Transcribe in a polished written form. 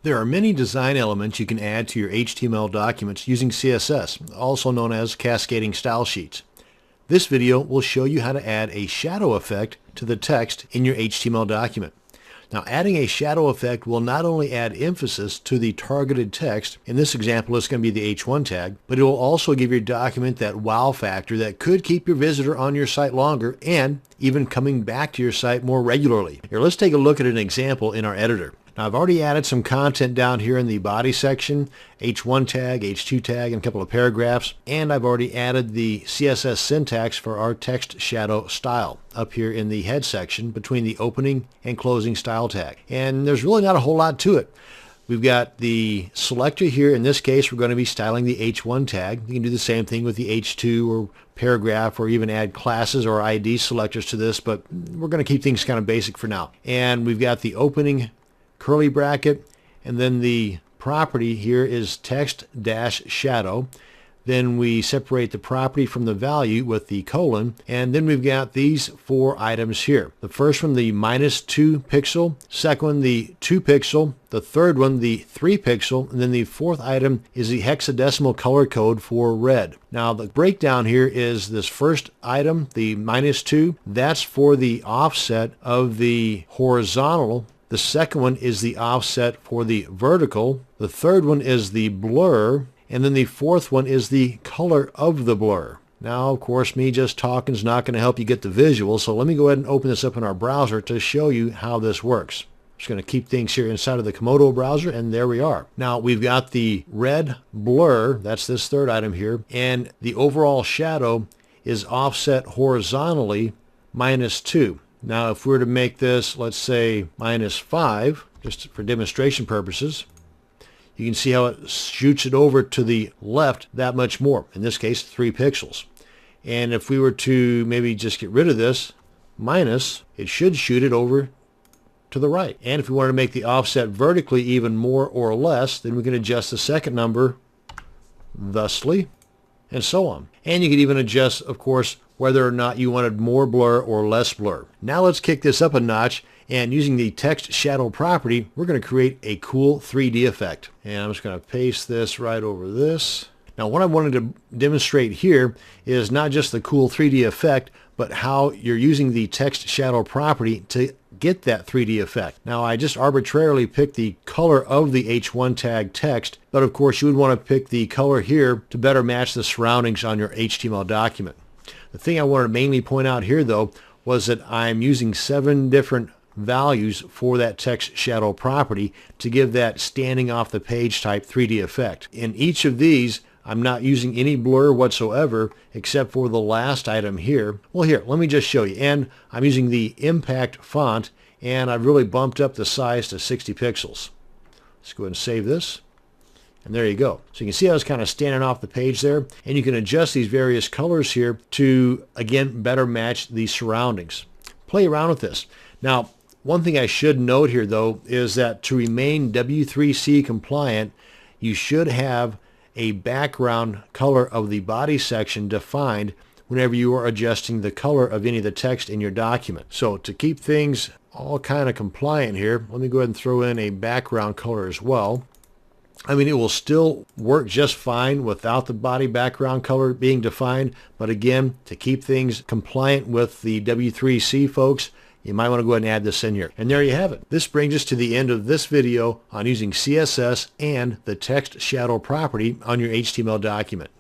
There are many design elements you can add to your HTML documents using CSS, also known as cascading style sheets. This video will show you how to add a shadow effect to the text in your HTML document. Now, adding a shadow effect will not only add emphasis to the targeted text, in this example it's going to be the H1 tag, but it will also give your document that wow factor that could keep your visitor on your site longer and even coming back to your site more regularly. Here, let's take a look at an example in our editor. Now, I've already added some content down here in the body section, H1 tag, H2 tag, and a couple of paragraphs, and I've already added the CSS syntax for our text shadow style up here in the head section between the opening and closing style tag. And there's really not a whole lot to it. We've got the selector here. In this case, we're going to be styling the H1 tag. You can do the same thing with the H2 or paragraph, or even add classes or ID selectors to this, but we're going to keep things kind of basic for now. And we've got the opening curly bracket, and then the property here is text dash shadow. Then we separate the property from the value with the colon, and then we've got these four items here. The first one, the -2 pixel, second one, the 2 pixel, the third one, the 3 pixel, and then the fourth item is the hexadecimal color code for red. Now, the breakdown here is this first item, the -2, that's for the offset of the horizontal. The second one is the offset for the vertical. The third one is the blur. And then the fourth one is the color of the blur. Now, of course, me just talking is not going to help you get the visual, so let me go ahead and open this up in our browser to show you how this works. I'm just going to keep things here inside of the Komodo browser, and there we are. Now, we've got the red blur, that's this third item here, and the overall shadow is offset horizontally -2. Now, if we were to make this, let's say, -5, just for demonstration purposes, you can see how it shoots it over to the left that much more, in this case 3 pixels. And if we were to maybe just get rid of this minus, it should shoot it over to the right. And if we wanted to make the offset vertically even more or less, then we can adjust the second number thusly, and so on. And you can even adjust, of course, whether or not you wanted more blur or less blur. Now let's kick this up a notch, and using the text shadow property, we're going to create a cool 3D effect. And I'm just going to paste this right over this. Now, what I wanted to demonstrate here is not just the cool 3D effect, but how you're using the text shadow property to get that 3D effect. Now, I just arbitrarily picked the color of the H1 tag text, but of course you would want to pick the color here to better match the surroundings on your HTML document. The thing I wanted to mainly point out here, though, was that I'm using 7 different values for that text shadow property to give that standing off the page type 3D effect. In each of these, I'm not using any blur whatsoever except for the last item here. Well, here, let me just show you. And I'm using the impact font, and I've really bumped up the size to 60 pixels. Let's go ahead and save this. And there you go. So you can see how it's kind of standing off the page there. And you can adjust these various colors here to, again, better match the surroundings. Play around with this. Now, one thing I should note here, though, is that to remain W3C compliant, you should have a background color of the body section defined whenever you are adjusting the color of any of the text in your document. So to keep things all kind of compliant here, let me go ahead and throw in a background color as well. I mean, it will still work just fine without the body background color being defined, but again, to keep things compliant with the W3C folks, you might want to go ahead and add this in here. And there you have it. This brings us to the end of this video on using CSS and the text shadow property on your HTML document.